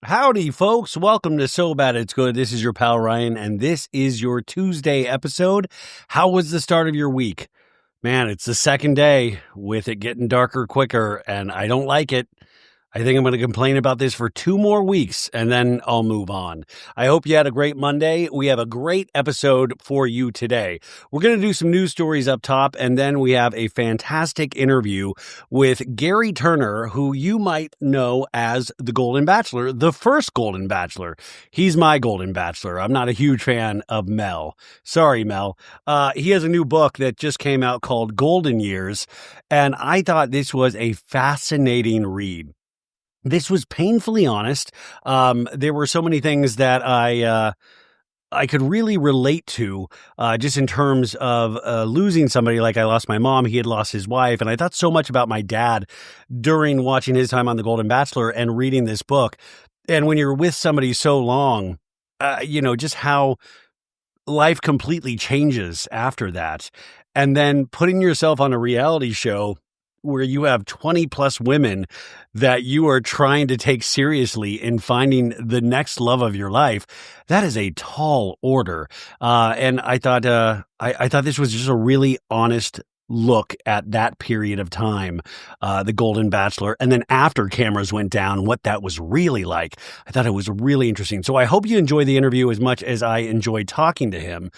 Howdy, folks. Welcome to So Bad It's Good. This is your pal Ryan, and this is your Tuesday episode. How was the start of your week? Man, it's the second day with it getting darker quicker, and I don't like it. I think I'm going to complain about this for 2 more weeks, and then I'll move on. I hope you had a great Monday. We have a great episode for you today. We're going to do some news stories up top, and then we have a fantastic interview with Gary Turner, who you might know as the Golden Bachelor, the first Golden Bachelor. He's my Golden Bachelor. I'm not a huge fan of Mel. Sorry, Mel. He has a new book that just came out called Golden Years, and I thought this was a fascinating read. This was painfully honest. There were so many things that I could really relate to, just in terms of losing somebody. Like I lost my mom, he had lost his wife, and I thought so much about my dad during watching his time on The Golden Bachelor and reading this book. And when you're with somebody so long, just how life completely changes after that. And then putting yourself on a reality show where you have 20 plus women that you are trying to take seriously in finding the next love of your life, that is a tall order. And I thought, I thought this was just a really honest look at that period of time, the Golden Bachelor. And then after cameras went down, what that was really like. I thought it was really interesting. So I hope you enjoy the interview as much as I enjoyed talking to him.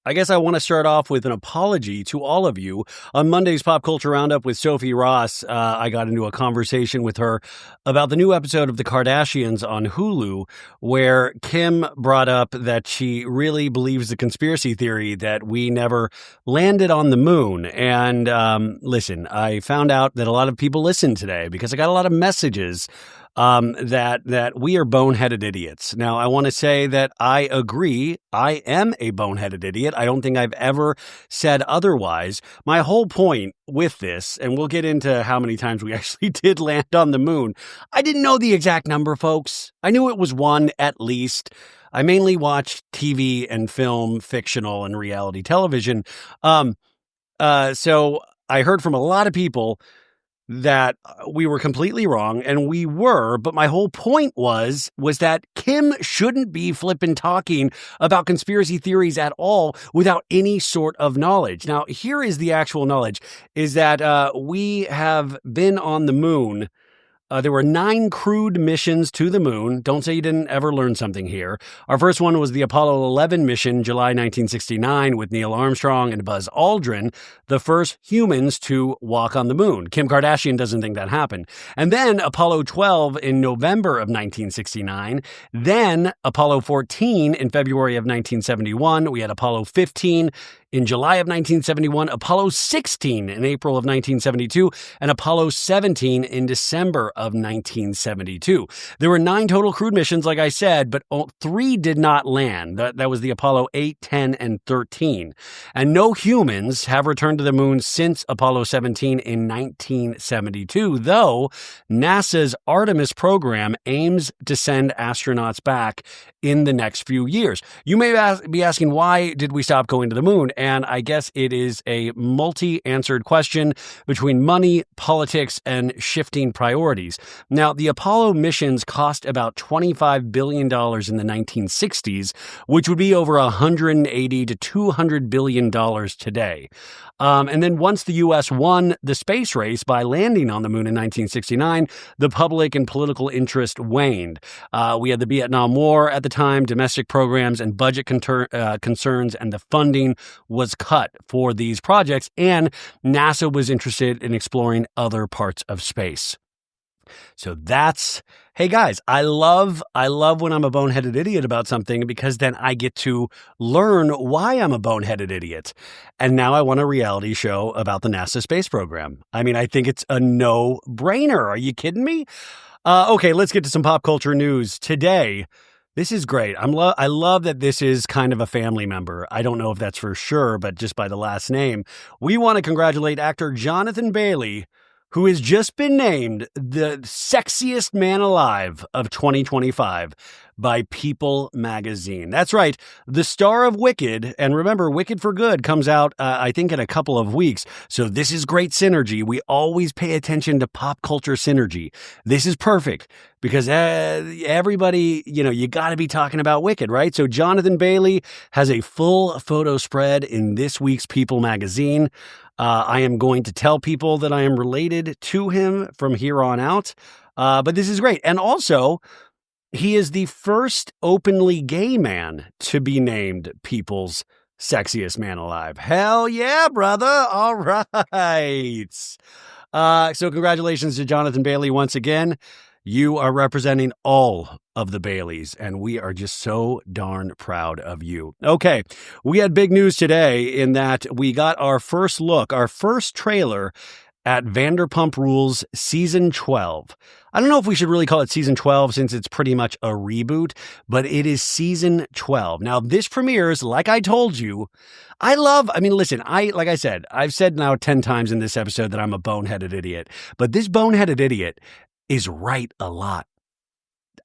I guess I want to start off with an apology to all of you. On Monday's Pop Culture Roundup with Sophie Ross, I got into a conversation with her about the new episode of The Kardashians on Hulu, where Kim brought up that she really believes the conspiracy theory that we never landed on the moon. And listen, I found out that a lot of people listened today because I got a lot of messages that we are boneheaded idiots. Now, I want to say that I agree. I am a boneheaded idiot. I don't think I've ever said otherwise. My whole point with this, and we'll get into how many times we actually did land on the moon. I didn't know the exact number, folks. I knew it was 1 at least. I mainly watched TV and film, fictional and reality television. So I heard from a lot of people that we were completely wrong, and we were, but my whole point was that Kim shouldn't be flippin' talking about conspiracy theories at all without any sort of knowledge. Now, here is the actual knowledge, is that we have been on the moon. There were 9 crewed missions to the moon. Don't say you didn't ever learn something here. Our first one was the Apollo 11 mission, July 1969, with Neil Armstrong and Buzz Aldrin, the first humans to walk on the moon. Kim Kardashian doesn't think that happened. And then Apollo 12 in November of 1969. Then Apollo 14 in February of 1971. We had Apollo 15 in July of 1971, Apollo 16 in April of 1972, and Apollo 17 in December of 1972. There were 9 total crewed missions, like I said, but 3 did not land. That was the Apollo 8, 10, and 13. And no humans have returned to the moon since Apollo 17 in 1972, though NASA's Artemis program aims to send astronauts back in the next few years. You may be asking, why did we stop going to the moon? And I guess it is a multi-answered question between money, politics, and shifting priorities. Now, the Apollo missions cost about $25 billion in the 1960s, which would be over $180 to $200 billion today. And then once the U.S. won the space race by landing on the moon in 1969, the public and political interest waned. We had the Vietnam War at the time, domestic programs and budget concerns, and the funding was cut for these projects, and NASA was interested in exploring other parts of space. So that's, hey guys, I love when I'm a boneheaded idiot about something, because then I get to learn why I'm a boneheaded idiot. And now I want a reality show about the NASA space program. I mean, I think it's a no-brainer. Are you kidding me? Okay, let's get to some pop culture news today. This is great. I love that this is kind of a family member. I don't know if that's for sure, but just by the last name. We want to congratulate actor Jonathan Bailey, who has just been named the Sexiest Man Alive of 2025 by People magazine. That's right, the star of Wicked, and remember, Wicked for Good comes out, I think, in a couple of weeks, so this is great synergy. We always pay attention to pop culture synergy. This is perfect, because everybody, you got to be talking about Wicked, right? So Jonathan Bailey has a full photo spread in this week's People magazine. I am going to tell people that I am related to him from here on out. But this is great. And also, he is the first openly gay man to be named People's Sexiest Man Alive. Hell yeah, brother. All right. So congratulations to Jonathan Bailey once again. You are representing all of the Baileys, and we are just so darn proud of you. Okay, we had big news today in that we got our first look, our first trailer at Vanderpump Rules Season 12. I don't know if we should really call it Season 12 since it's pretty much a reboot, but it is Season 12. Now, this premieres, like I told you, listen, like I said, I've said now 10 times in this episode that I'm a boneheaded idiot, but this boneheaded idiot is right a lot.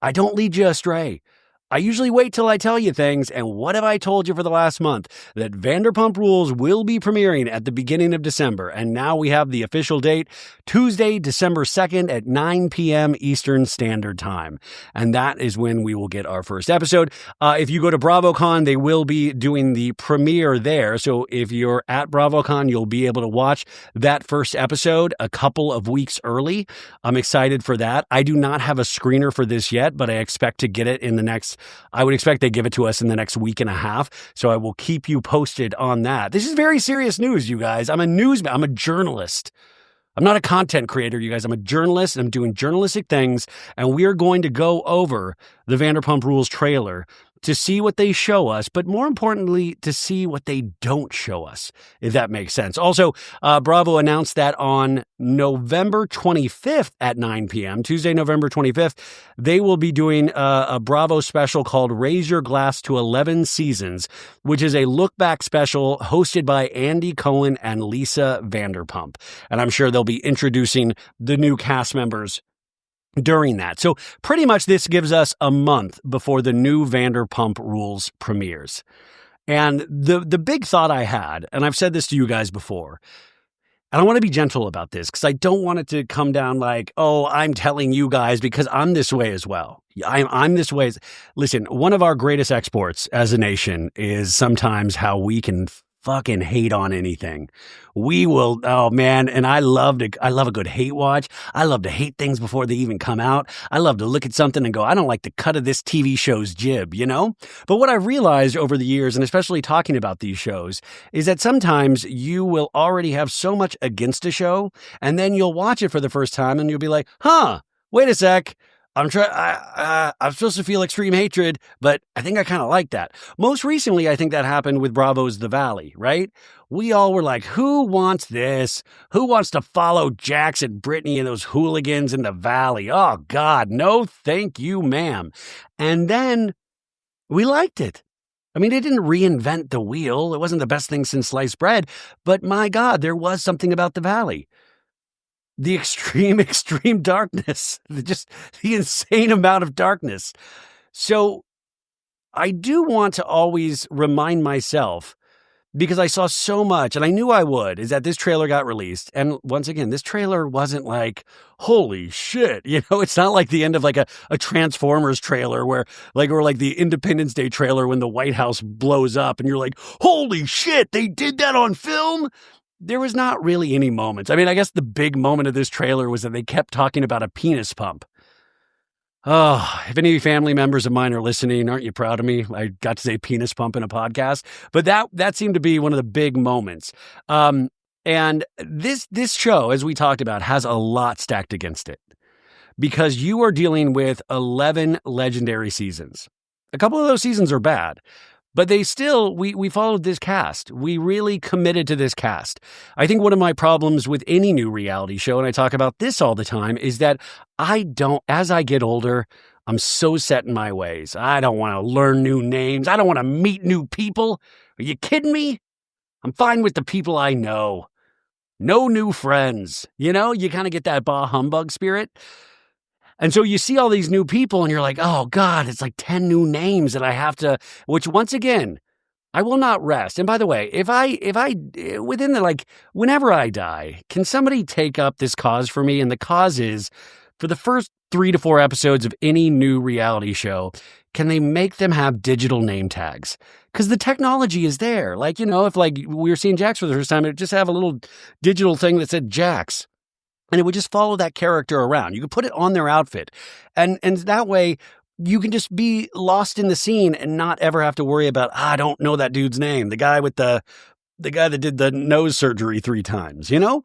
I don't lead you astray. I usually wait till I tell you things, and what have I told you for the last month? That Vanderpump Rules will be premiering at the beginning of December, and now we have the official date, Tuesday, December 2nd at 9 p.m. Eastern Standard Time, and that is when we will get our first episode. If you go to BravoCon, they will be doing the premiere there, so if you're at BravoCon, you'll be able to watch that first episode a couple of weeks early. I'm excited for that. I do not have a screener for this yet, but I expect to get it in the next I would expect they give it to us in the next week and a half, so I will keep you posted on that. This is very serious news, you guys. I'm a journalist. I'm not a content creator, you guys. I'm a journalist. I'm doing journalistic things, and we are going to go over the Vanderpump Rules trailer to see what they show us, but more importantly, to see what they don't show us, if that makes sense. Also, Bravo announced that on November 25th at 9 p.m., Tuesday, November 25th, they will be doing a Bravo special called Raise Your Glass to 11 Seasons, which is a look-back special hosted by Andy Cohen and Lisa Vanderpump. And I'm sure they'll be introducing the new cast members during that. So pretty much this gives us a month before the new Vanderpump Rules premieres. And the big thought I had, and I've said this to you guys before, and I want to be gentle about this because I don't want it to come down like, oh, I'm telling you guys because I'm this way as well. I'm this way. Listen, one of our greatest exports as a nation is sometimes how we can fucking hate on anything. We will, oh man, and I love a good hate watch. I love to hate things before they even come out. I love to look at something and go, I don't like the cut of this TV show's jib, But what I've realized over the years, and especially talking about these shows, is that sometimes you will already have so much against a show, and then you'll watch it for the first time and you'll be like, wait a sec. I'm supposed to feel extreme hatred, but I think I kind of like that. Most recently, I think that happened with Bravo's The Valley, right? We all were like, who wants this? Who wants to follow Jax and Brittany and those hooligans in the Valley? Oh, God, no thank you, ma'am. And then we liked it. I mean, it didn't reinvent the wheel. It wasn't the best thing since sliced bread, but my God, there was something about The Valley. The extreme darkness, just the insane amount of darkness. So I do want to always remind myself, because I saw so much, and I knew I would, is that this trailer got released. And once again, this trailer wasn't like, holy shit, it's not like the end of like a Transformers trailer or like the Independence Day trailer when the White House blows up and you're like, holy shit, they did that on film? There was not really any moments. I mean, I guess the big moment of this trailer was that they kept talking about a penis pump. Oh, if any family members of mine are listening, aren't you proud of me? I got to say penis pump in a podcast, but that seemed to be one of the big moments. And this show, as we talked about, has a lot stacked against it because you are dealing with 11 legendary seasons. A couple of those seasons are bad. But they still, we followed this cast. We really committed to this cast. I think one of my problems with any new reality show, and I talk about this all the time, is that as I get older, I'm so set in my ways. I don't want to learn new names. I don't want to meet new people. Are you kidding me? I'm fine with the people I know. no new friends. You know, you kind of get that bah humbug spirit. And so you see all these new people and you're like, oh God, it's like 10 new names that I have to, which once again, I will not rest. And by the way, if I, within the whenever I die, can somebody take up this cause for me? And the cause is for the first 3 to 4 episodes of any new reality show, can they make them have digital name tags? Because the technology is there. Like, you know, if we were seeing Jax for the first time, it would just have a little digital thing that said Jax. And it would just follow that character around. You could put it on their outfit. And that way, you can just be lost in the scene and not ever have to worry about, I don't know that dude's name. The guy with the guy that did the nose surgery 3 times, you know?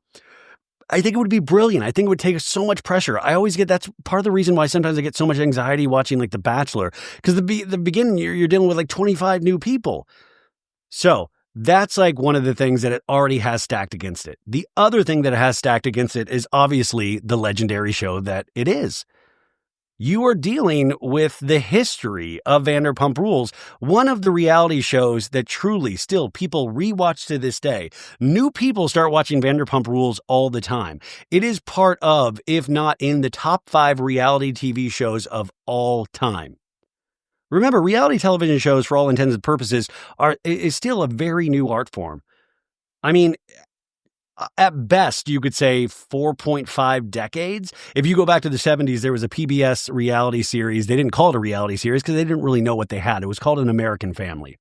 I think it would be brilliant. I think it would take so much pressure. I always get, that's part of the reason why sometimes I get so much anxiety watching The Bachelor. Because the beginning, you're dealing with 25 new people. So that's one of the things that it already has stacked against it. The other thing that it has stacked against it is obviously the legendary show that it is. You are dealing with the history of Vanderpump Rules, one of the reality shows that truly still people rewatch to this day. New people start watching Vanderpump Rules all the time. It is part of, if not in the top 5 reality TV shows of all time. Remember, reality television shows, for all intents and purposes, is still a very new art form. I mean, at best, you could say 4.5 decades. If you go back to the 70s, there was a PBS reality series. They didn't call it a reality series because they didn't really know what they had. It was called An American Family.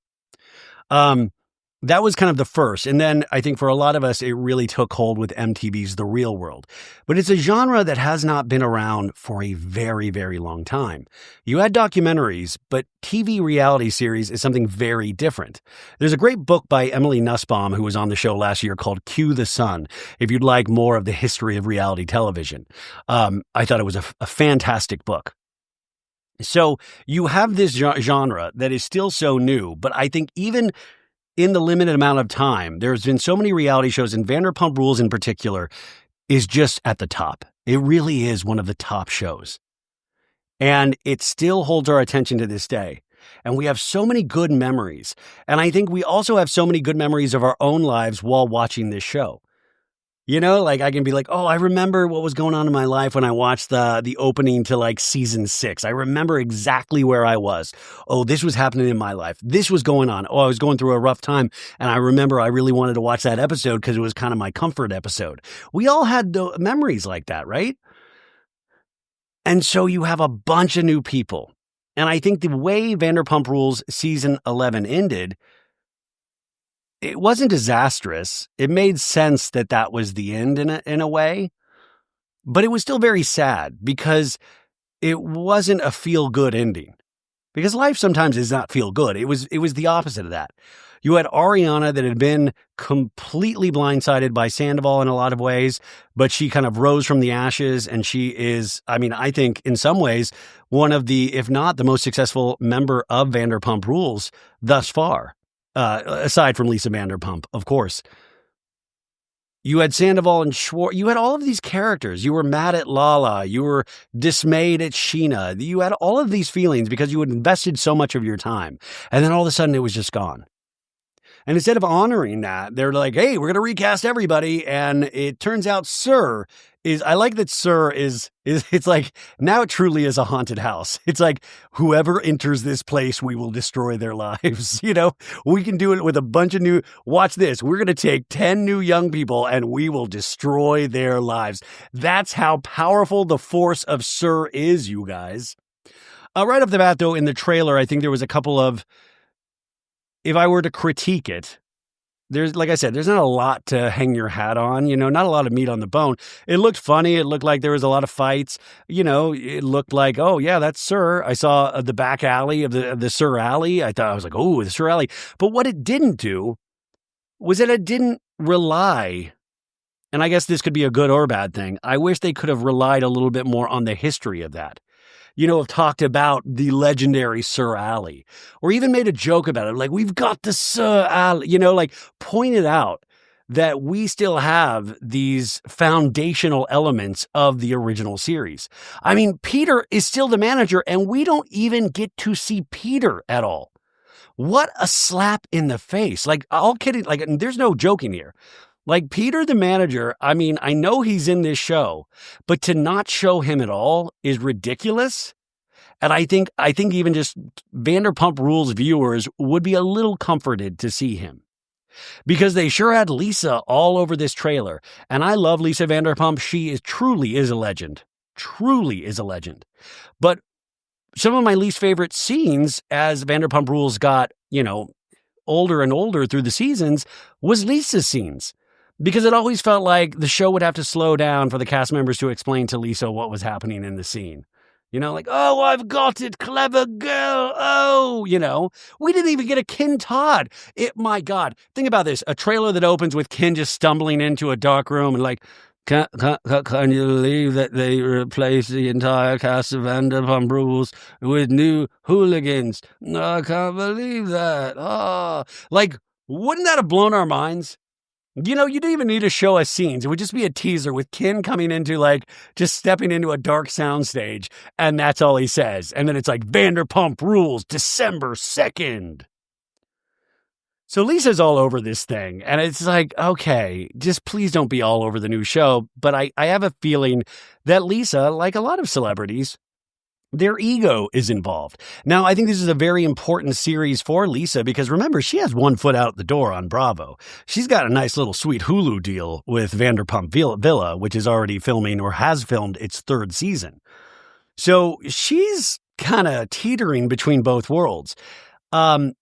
That was kind of the first. And then I think for a lot of us, it really took hold with MTV's The Real World. But it's a genre that has not been around for a very, very long time. You had documentaries, but TV reality series is something very different. There's a great book by Emily Nussbaum, who was on the show last year, called Cue the Sun, if you'd like more of the history of reality television. I thought it was a fantastic book. So you have this genre that is still so new, but I think even in the limited amount of time, there's been so many reality shows, and Vanderpump Rules in particular is just at the top. It really is one of the top shows. And it still holds our attention to this day. And we have so many good memories. And I think we also have so many good memories of our own lives while watching this show. You know, I can be like, oh, I remember what was going on in my life when I watched the opening to season 6. I remember exactly where I was. Oh, this was happening in my life. This was going on. Oh, I was going through a rough time. And I remember I really wanted to watch that episode because it was kind of my comfort episode. We all had memories like that, right? And so you have a bunch of new people. And I think the way Vanderpump Rules season 11 ended, it wasn't disastrous. It made sense that was the end in a way, but it was still very sad because it wasn't a feel-good ending. Because life sometimes is not feel good. It was the opposite of that. You had Ariana that had been completely blindsided by Sandoval in a lot of ways, but she kind of rose from the ashes, and she is, I think in some ways, one of the, if not the most successful member of Vanderpump Rules thus far. Aside from Lisa Vanderpump, of course. You had Sandoval and Schwartz. You had all of these characters. You were mad at Lala. You were dismayed at Sheena. You had all of these feelings because you had invested so much of your time. And then all of a sudden it was just gone. And instead of honoring that, they're like, hey, we're going to recast everybody. And it turns out Sir is, I like that Sir is it's like, now it truly is a haunted house. It's like, whoever enters this place, we will destroy their lives. You know, we can do it with a bunch of new, watch this. We're going to take 10 new young people and we will destroy their lives. That's how powerful the force of Sir is, you guys. Right off the bat, though, in the trailer, I think there was a couple of, if I were to critique it, there's, like I said, there's not a lot to hang your hat on, you know, not a lot of meat on the bone. It looked funny. It looked like there was a lot of fights. You know, it looked like, oh, yeah, that's Sir. I saw the back alley of the Sir alley. I was like, oh, the Sir alley. But what it didn't do was that it didn't rely, and I guess this could be a good or bad thing. I wish they could have relied a little bit more on the history of that. You know, have talked about the legendary Sir Ali, or even made a joke about it. Like, we've got the Sir Ali, you know, pointed out that we still have these foundational elements of the original series. I mean, Peter is still the manager, and we don't even get to see Peter at all. What a slap in the face. All kidding. There's no joking here. Like Peter, the manager, I mean, I know he's in this show, but to not show him at all is ridiculous. And I think even just Vanderpump Rules viewers would be a little comforted to see him. Because they sure had Lisa all over this trailer. And I love Lisa Vanderpump. She truly is a legend. Truly is a legend. But some of my least favorite scenes as Vanderpump Rules got, older and older through the seasons was Lisa's scenes. Because it always felt like the show would have to slow down for the cast members to explain to Lisa what was happening in the scene. Like, oh, I've got it, clever girl. Oh, we didn't even get a Ken Todd. My God, think about this. A trailer that opens with Ken just stumbling into a dark room and like, can you believe that they replaced the entire cast of Vanderpump Rules with new hooligans? No, I can't believe that. Oh, like, wouldn't that have blown our minds? You didn't even need to show us scenes. It would just be a teaser with Ken coming into just stepping into a dark soundstage, and that's all he says. And then it's like Vanderpump Rules, December 2nd. So Lisa's all over this thing, and it's like, okay, just please don't be all over the new show. But I have a feeling that Lisa, like a lot of celebrities, their ego is involved. Now, I think this is a very important series for Lisa because remember, she has one foot out the door on Bravo. She's got a nice little sweet Hulu deal with Vanderpump Villa, which is already filming or has filmed its third season. So she's kind of teetering between both worlds. And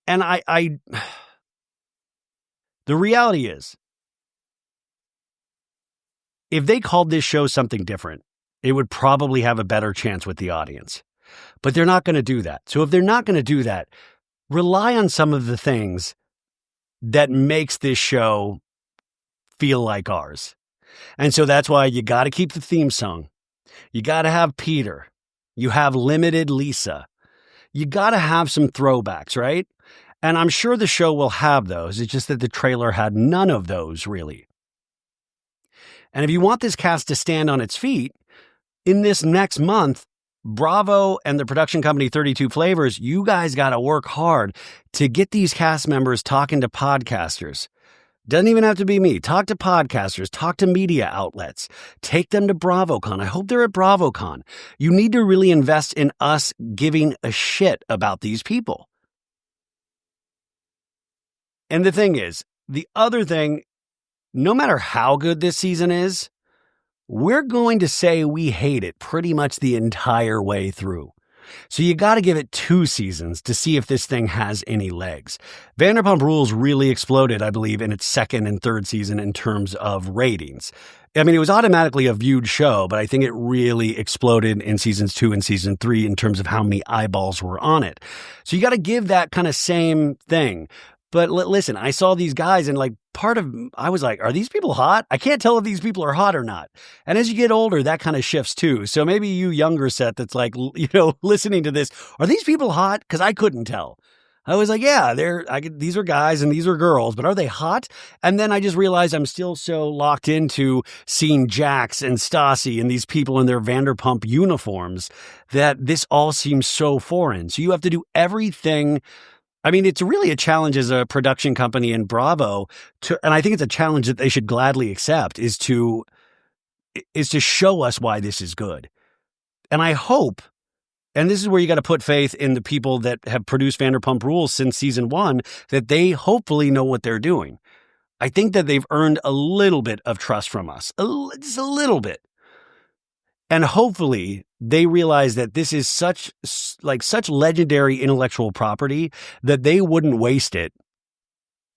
the reality is, if they called this show something different, it would probably have a better chance with the audience. But they're not going to do that. So if they're not going to do that, rely on some of the things that makes this show feel like ours. And so that's why you got to keep the theme song. You got to have Peter. You have limited Lisa. You got to have some throwbacks, right? And I'm sure the show will have those. It's just that the trailer had none of those, really. And if you want this cast to stand on its feet, in this next month, Bravo and the production company 32 Flavors, you guys got to work hard to get these cast members talking to podcasters. Doesn't even have to be me. Talk to podcasters, talk to media outlets, take them to BravoCon. I hope they're at BravoCon. You need to really invest in us giving a shit about these people. And the thing is, the other thing, no matter how good this season is, we're going to say we hate it pretty much the entire way through. So you got to give it 2 seasons to see if this thing has any legs. Vanderpump Rules really exploded, I believe, in its second and third season in terms of ratings. I mean, it was automatically a viewed show, but I think it really exploded in seasons 2 and season 3 in terms of how many eyeballs were on it. So you got to give that kind of same thing. But listen, I saw these guys and I was like, are these people hot? I can't tell if these people are hot or not. And as you get older, that kind of shifts too. So maybe you younger set that's listening to this, are these people hot? Because I couldn't tell. I was like, yeah, these are guys and these are girls, but are they hot? And then I just realized I'm still so locked into seeing Jax and Stassi and these people in their Vanderpump uniforms that this all seems so foreign. So you have to do everything. I mean, it's really a challenge as a production company in Bravo and I think it's a challenge that they should gladly accept is to show us why this is good. And I hope, and this is where you got to put faith in the people that have produced Vanderpump Rules since season 1, that they hopefully know what they're doing. I think that they've earned a little bit of trust from us, just a little bit. And hopefully they realize that this is such legendary intellectual property that they wouldn't waste it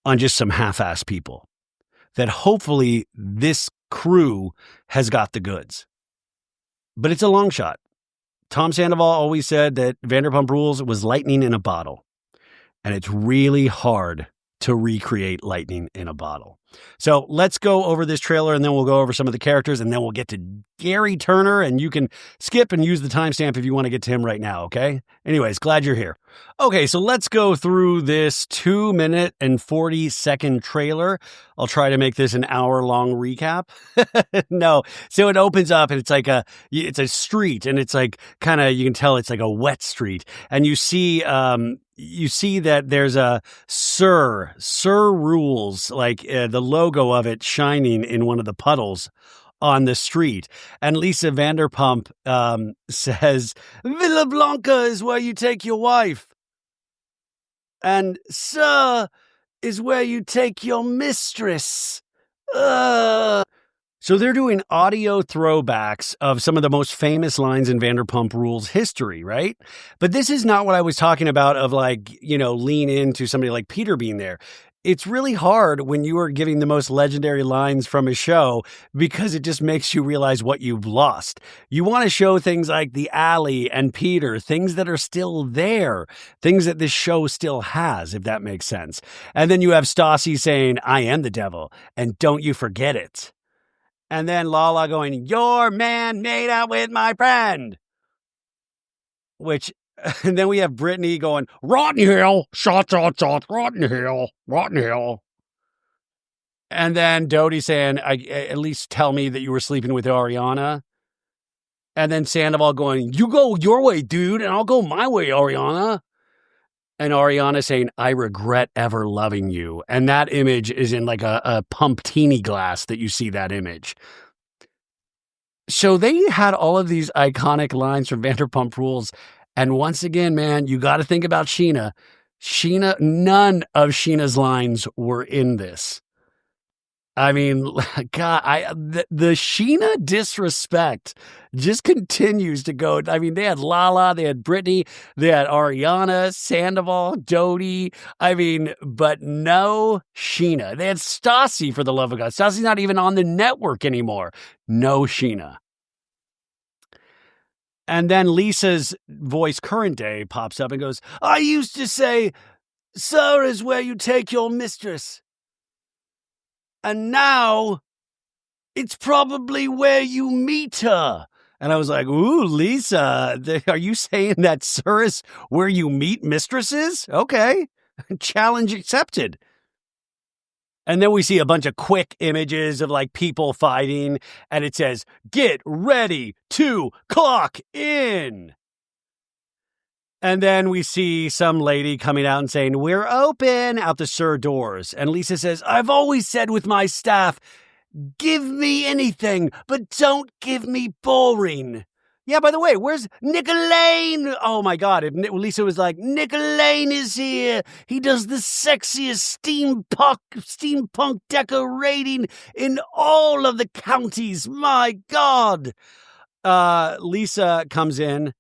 on just some half-ass people. That hopefully this crew has got the goods. But it's a long shot. Tom Sandoval always said that Vanderpump Rules was lightning in a bottle. And it's really hard to recreate lightning in a bottle. So let's go over this trailer and then we'll go over some of the characters and then we'll get to Gary Turner and you can skip and use the timestamp if you want to get to him right now, okay? Anyways, glad you're here. Okay, so let's go through this 2-minute and 40-second trailer. I'll try to make this an hour-long recap. No, so it opens up and it's a street and it's like kind of, you can tell it's like a wet street. And you see you see that there's a Sir Rules, like the logo of it shining in one of the puddles on the street. And Lisa Vanderpump says, Villa Blanca is where you take your wife. And Sir is where you take your mistress. So they're doing audio throwbacks of some of the most famous lines in Vanderpump Rules history, right? But this is not what I was talking about of like, lean into somebody like Peter being there. It's really hard when you are giving the most legendary lines from a show because it just makes you realize what you've lost. You want to show things like the alley and Peter, things that are still there, things that this show still has, if that makes sense. And then you have Stassi saying, I am the devil, and don't you forget it. And then Lala going, your man made out with my friend. And then we have Brittany going, Rotten Hill, shot, Rotten Hill. And then Dodie saying, at least tell me that you were sleeping with Ariana. And then Sandoval going, you go your way, dude, and I'll go my way, Ariana. And Ariana saying, I regret ever loving you. And that image is in like a pumptini glass that you see that image. So they had all of these iconic lines from Vanderpump Rules. And once again, man, you got to think about Sheena. None of Sheena's lines were in this. I mean, God, the Sheena disrespect just continues to go. I mean, they had Lala, they had Brittany, they had Ariana, Sandoval, Dodie. I mean, but no Sheena. They had Stassi, for the love of God. Stassi's not even on the network anymore. No Sheena. And then Lisa's voice, current day, pops up and goes, I used to say, Sir is where you take your mistress. And now it's probably where you meet her. And I was like, ooh, Lisa, are you saying that Sir is where you meet mistresses? Okay. Challenge accepted. And then we see a bunch of quick images of like people fighting. And it says, get ready to clock in. And then we see some lady coming out and saying, we're open out the Sir doors. And Lisa says, I've always said with my staff, give me anything, but don't give me boring. Yeah, by the way, where's Nicolane? Oh my God. If Lisa was like, Nicolane is here. He does the sexiest steampunk decorating in all of the counties. My God. Lisa comes in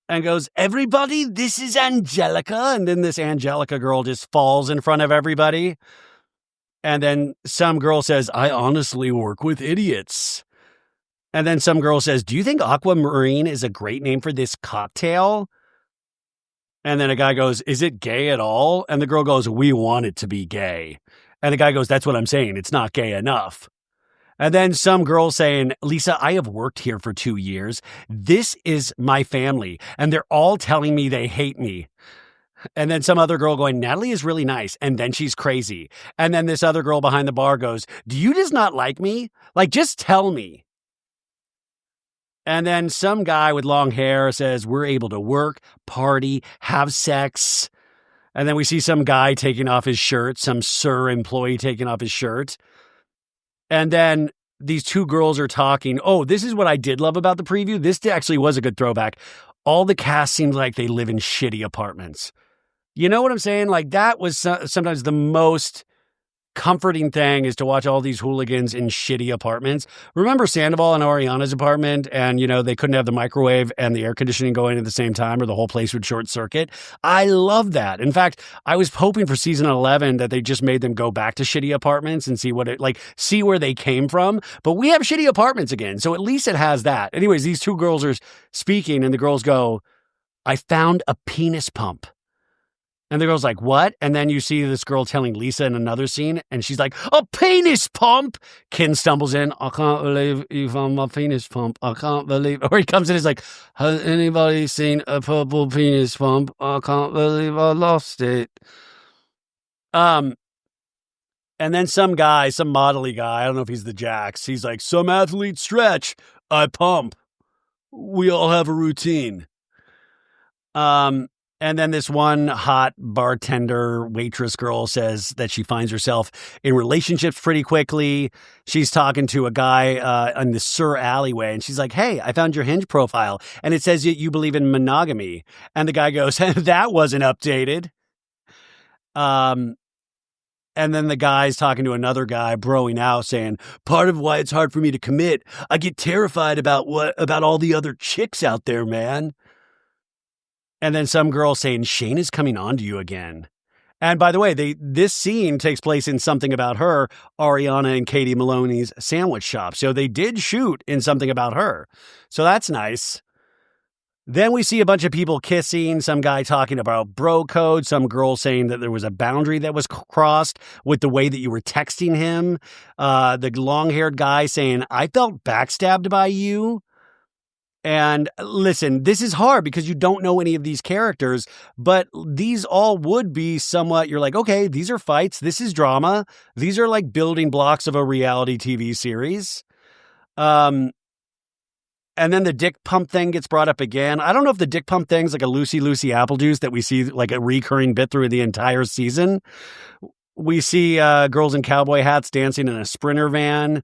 and goes, everybody, this is Angelica. And then this Angelica girl just falls in front of everybody. And then some girl says, I honestly work with idiots. And then some girl says, do you think aquamarine is a great name for this cocktail? And then a guy goes, is it gay at all? And the girl goes, we want it to be gay. And the guy goes, that's what I'm saying. It's not gay enough. And then some girl saying, Lisa, I have worked here for 2 years. This is my family. And they're all telling me they hate me. And then some other girl going, Natalie is really nice. And then she's crazy. And then this other girl behind the bar goes, do you just not like me? Like, just tell me. And then some guy with long hair says, we're able to work, party, have sex. And then we see some guy taking off his shirt, some Sir employee taking off his shirt. And then these two girls are talking. Oh, this is what I did love about the preview. This actually was a good throwback. All the cast seems like they live in shitty apartments. You know what I'm saying? Like, that was sometimes the most comforting thing, is to watch all these hooligans in shitty apartments. Remember Sandoval and Ariana's apartment, and, they couldn't have the microwave and the air conditioning going at the same time or the whole place would short circuit? I love that. In fact, I was hoping for season 11 that they just made them go back to shitty apartments and see see where they came from. But we have shitty apartments again, so at least it has that. Anyways, these two girls are speaking, and the girls go, I found a penis pump. And the girl's like, what? And then you see this girl telling Lisa in another scene, and she's like, a penis pump! Ken stumbles in, I can't believe you found my penis pump. I can't believe... Or he comes in and is like, has anybody seen a purple penis pump? I can't believe I lost it. And then some modelly guy, I don't know if he's the Jax, he's like, some athletes stretch, I pump. We all have a routine. And then this one hot bartender waitress girl says that she finds herself in relationships pretty quickly. She's talking to a guy in the Sur alleyway, and she's like, "Hey, I found your Hinge profile, and it says you believe in monogamy." And the guy goes, "That wasn't updated." And then the guy's talking to another guy, broing out, saying, "Part of why it's hard for me to commit, I get terrified about all the other chicks out there, man." And then some girl saying, "Shane is coming on to you again." And by the way, this scene takes place in Something About Her, Ariana and Katie Maloney's sandwich shop. So they did shoot in Something About Her. So that's nice. Then we see a bunch of people kissing, some guy talking about bro code, some girl saying that there was a boundary that was crossed with the way that you were texting him. The long-haired guy saying, "I felt backstabbed by you." And listen, this is hard because you don't know any of these characters, but these all would be somewhat, you're like, okay, these are fights. This is drama. These are like building blocks of a reality TV series. And then the dick pump thing gets brought up again. I don't know if the dick pump thing's like a Lucy apple juice that we see like a recurring bit through the entire season. We see girls in cowboy hats dancing in a Sprinter van.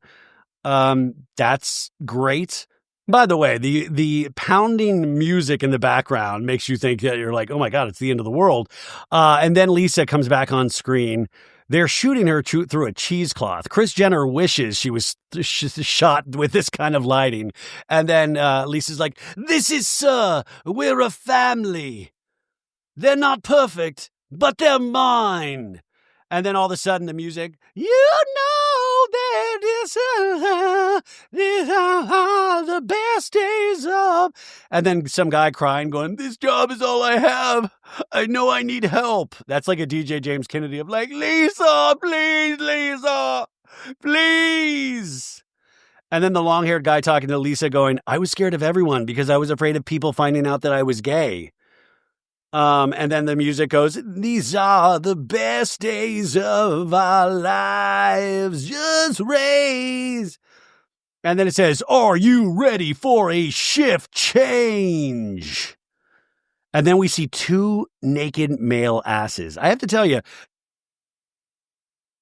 That's great. By the way, the pounding music in the background makes you think that you're like, oh my God, it's the end of the world. And then Lisa comes back on screen. They're shooting her through a cheesecloth. Kris Jenner wishes she was shot with this kind of lighting. And then Lisa's like, "This is Sir. We're a family. They're not perfect, but they're mine." And then all of a sudden the music, "You know that these are the best days of," and then some guy crying going, "This job is all I have. I know I need help." That's like a DJ James Kennedy of like, "Lisa, please, Lisa, please." And then the long-haired guy talking to Lisa going, "I was scared of everyone because I was afraid of people finding out that I was gay." And then the music goes, "These are the best days of our lives. Just raise." And then it says, "Are you ready for a shift change?" And then we see two naked male asses. I have to tell you,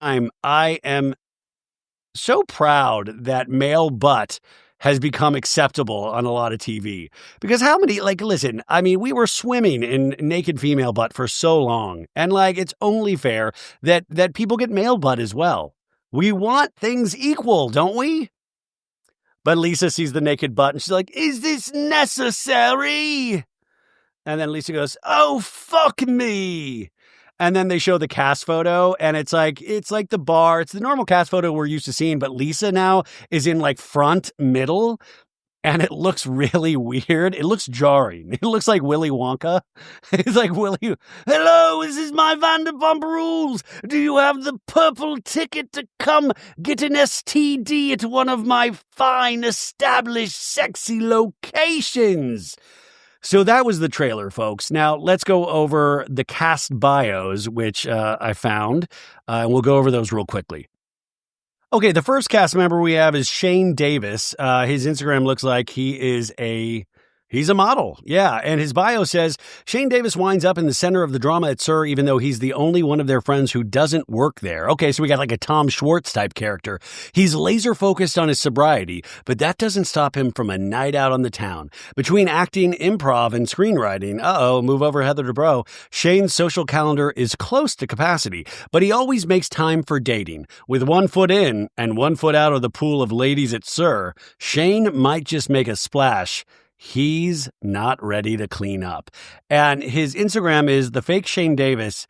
I am so proud that male butt has become acceptable on a lot of TV. Because how many, like, listen, I mean, we were swimming in naked female butt for so long. And like, it's only fair that people get male butt as well. We want things equal, don't we? But Lisa sees the naked butt and she's like, "Is this necessary?" And then Lisa goes, "Oh, fuck me." And then they show the cast photo, and it's like the bar. It's the normal cast photo we're used to seeing, but Lisa now is in like front middle, and it looks really weird. It looks jarring. It looks like Willy Wonka. It's like, "Willy, hello, this is my Vanderpump Rules. Do you have the purple ticket to come get an STD at one of my fine, established, sexy locations?" So that was the trailer, folks. Now let's go over the cast bios, which I found, and we'll go over those real quickly. Okay, the first cast member we have is Shane Davis. His Instagram looks like he's a model. Yeah, and his bio says, Shane Davis winds up in the center of the drama at SUR, even though he's the only one of their friends who doesn't work there. Okay, so we got like a Tom Schwartz type character. He's laser focused on his sobriety, but that doesn't stop him from a night out on the town. Between acting, improv, and screenwriting, move over Heather Dubrow, Shane's social calendar is close to capacity, but he always makes time for dating. With 1 foot in and 1 foot out of the pool of ladies at SUR, Shane might just make a splash. He's not ready to clean up. And his Instagram is the fake Shane Davis.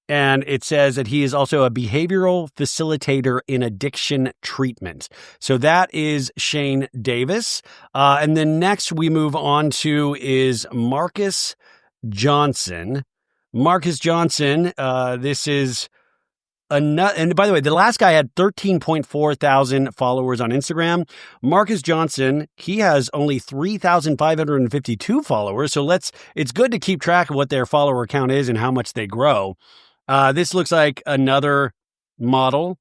And it says that he is also a behavioral facilitator in addiction treatment. So that is Shane Davis. And then next we move on to is Marcus Johnson. Marcus Johnson, this is and by the way, the last guy had 13.4 thousand followers on Instagram. Marcus Johnson, he has only 3,552 followers. So it's good to keep track of what their follower count is and how much they grow. This looks like another model.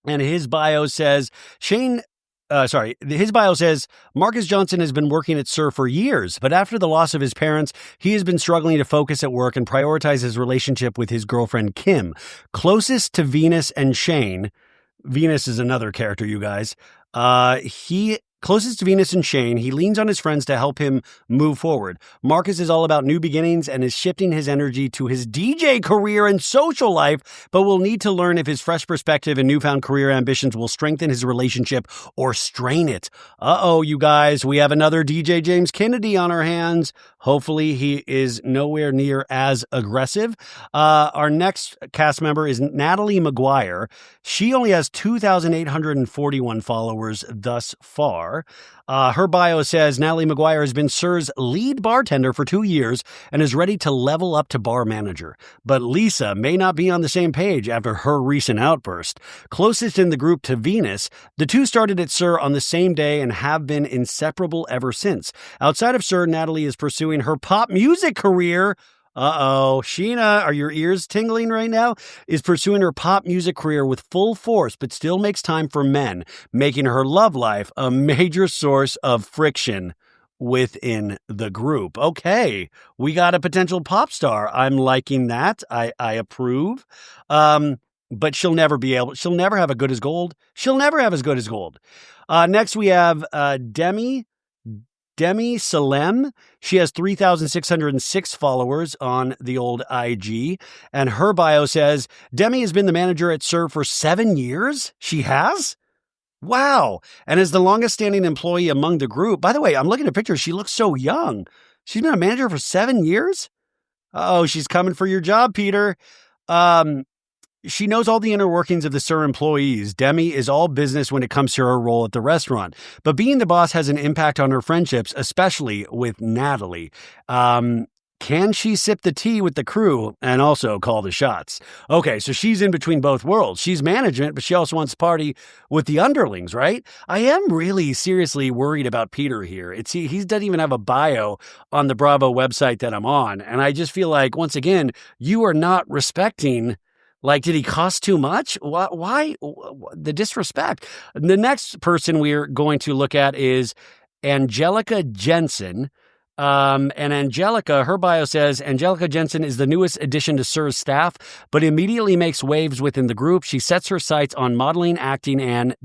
And his bio says, Shane his bio says, Marcus Johnson has been working at SUR for years, but after the loss of his parents, he has been struggling to focus at work and prioritize his relationship with his girlfriend, Kim. Closest to Venus and Shane, Venus is another character, you guys. Closest to Venus and Shane, he leans on his friends to help him move forward. Marcus is all about new beginnings and is shifting his energy to his DJ career and social life, but will need to learn if his fresh perspective and newfound career ambitions will strengthen his relationship or strain it. Uh-oh, you guys, we have another DJ James Kennedy on our hands. Hopefully he is nowhere near as aggressive. Our next cast member is Natalie McGuire. She only has 2,841 followers thus far. Her bio says Natalie McGuire has been SUR's lead bartender for 2 years and is ready to level up to bar manager. But Lisa may not be on the same page after her recent outburst. Closest in the group to Venus, the two started at SUR on the same day and have been inseparable ever since. Outside of SUR, Natalie is pursuing her pop music career. Uh-oh, Sheena, are your ears tingling right now? Is pursuing her pop music career with full force, but still makes time for men, making her love life a major source of friction within the group. Okay, we got a potential pop star. I'm liking that. I approve. But she'll never have as good as gold. She'll never have as good as gold. Next we have Demi Salem. She has 3,606 followers on the old IG, and her bio says, Demi has been the manager at SUR for 7 years? She has? Wow. And is the longest standing employee among the group. By the way, I'm looking at pictures. She looks so young. She's been a manager for 7 years? Oh, she's coming for your job, Peter. She knows all the inner workings of the SUR employees. Demi is all business when it comes to her role at the restaurant. But being the boss has an impact on her friendships, especially with Natalie. Can she sip the tea with the crew and also call the shots? Okay, so she's in between both worlds. She's management, but she also wants to party with the underlings, right? I am really seriously worried about Peter here. He doesn't even have a bio on the Bravo website that I'm on. And I just feel like, once again, you are not respecting. Like, did he cost too much? Why? The disrespect. The next person we're going to look at is Angelica Jensen. And Angelica, her bio says, Angelica Jensen is the newest addition to SUR's staff, but immediately makes waves within the group. She sets her sights on modeling, acting, and ...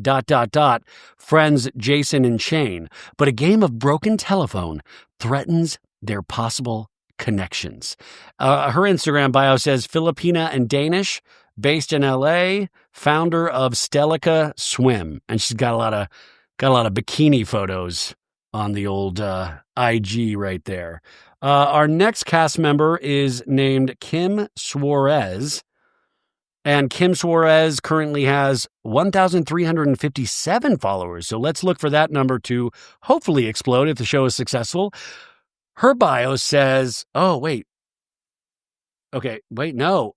friends Jason and Shane. But a game of broken telephone threatens their possible connections. Her Instagram bio says Filipina and Danish, based in LA, founder of Stelica Swim, and she's got a lot of bikini photos on the old IG right there. Our next cast member is named Kim Suarez, and Kim Suarez currently has 1,357 followers. So let's look for that number to hopefully explode if the show is successful. Her bio says, no.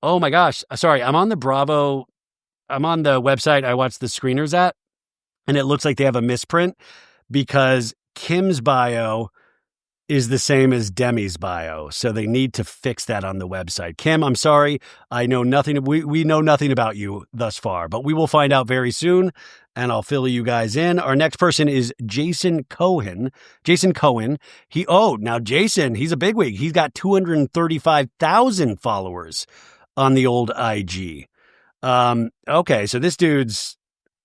Oh my gosh. Sorry. I'm on the website I watched the screeners at, and it looks like they have a misprint because Kim's bio is the same as Demi's bio. So they need to fix that on the website. Kim, I'm sorry. I know nothing. We know nothing about you thus far, but we will find out very soon, and I'll fill you guys in. Our next person is Jason Cohen. Jason, he's a bigwig. He's got 235,000 followers on the old IG. Okay, so this dude's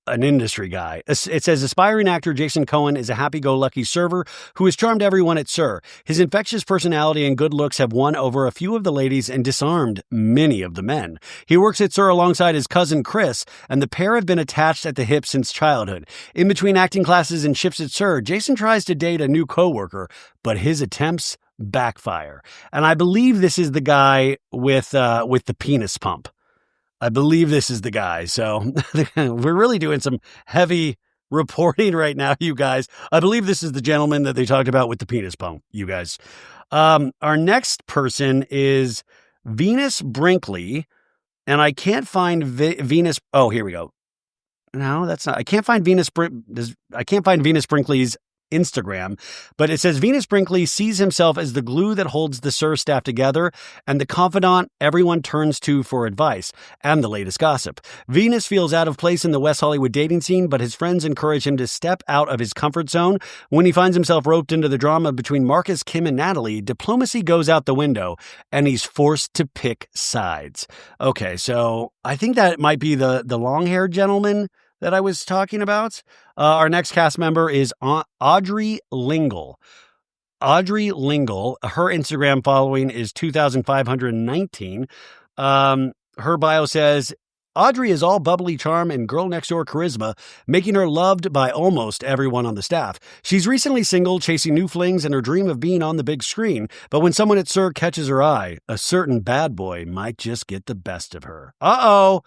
an industry guy. It says aspiring actor Jason Cohen is a happy-go-lucky server who has charmed everyone at SUR. His infectious personality and good looks have won over a few of the ladies and disarmed many of the men. He works at SUR alongside his cousin Chris, and the pair have been attached at the hip since childhood. In between acting classes and shifts at SUR, Jason tries to date a new coworker, but his attempts backfire. And I believe this is the guy with the penis pump. I believe this is the guy. So we're really doing some heavy reporting right now, you guys. I believe this is the gentleman that they talked about with the penis pump, you guys. Our next person is Venus Brinkley, and I can't find Venus. Oh, here we go. No, that's not. I can't find Venus Brinkley's Instagram. But it says Venus Brinkley sees himself as the glue that holds the SUR staff together and the confidant everyone turns to for advice and the latest gossip. Venus feels out of place in the West Hollywood dating scene, but his friends encourage him to step out of his comfort zone. When he finds himself roped into the drama between Marcus, Kim, and Natalie, diplomacy goes out the window and he's forced to pick sides. Okay, so I think that might be the long-haired gentleman that I was talking about. Our next cast member is Audrey Lingle. Audrey Lingle, her Instagram following is 2,519. Her bio says, Audrey is all bubbly charm and girl next door charisma, making her loved by almost everyone on the staff. She's recently single, chasing new flings and her dream of being on the big screen. But when someone at SUR catches her eye, a certain bad boy might just get the best of her. Uh-oh.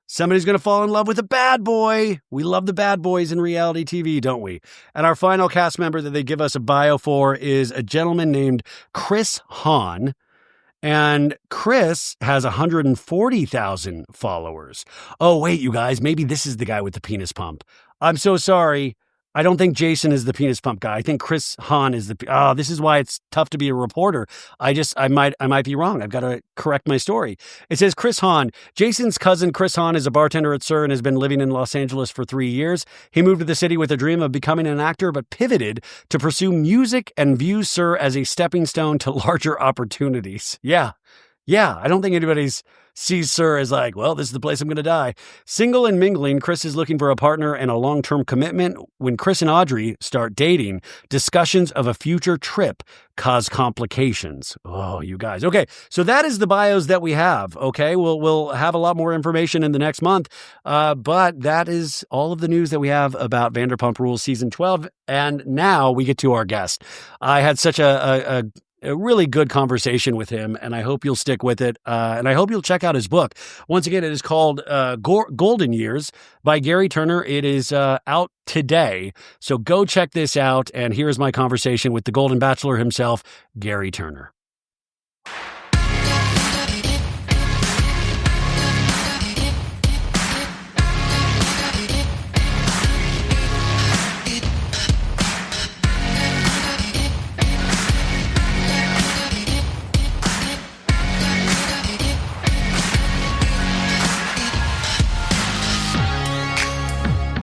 Somebody's going to fall in love with a bad boy. We love the bad boys in reality TV, don't we? And our final cast member that they give us a bio for is a gentleman named Chris Hahn. And Chris has 140,000 followers. Oh, wait, you guys, maybe this is the guy with the penis pump. I'm so sorry. I don't think Jason is the penis pump guy. I think Chris Hahn is this is why it's tough to be a reporter. I might be wrong. I've got to correct my story. It says Chris Hahn. Jason's cousin Chris Hahn is a bartender at SUR and has been living in Los Angeles for 3 years. He moved to the city with a dream of becoming an actor, but pivoted to pursue music and views SUR as a stepping stone to larger opportunities. Yeah, I don't think anybody sees SUR as like, well, this is the place I'm going to die. Single and mingling, Chris is looking for a partner and a long-term commitment. When Chris and Audrey start dating, discussions of a future trip cause complications. Oh, you guys. Okay, so that is the bios that we have, okay? We'll have a lot more information in the next month, but that is all of the news that we have about Vanderpump Rules Season 12, and now we get to our guest. I had such a really good conversation with him, and I hope you'll stick with it. And I hope you'll check out his book. Once again, it is called Golden Years by Gary Turner. It is out today. So go check this out. And here's my conversation with the Golden Bachelor himself, Gary Turner.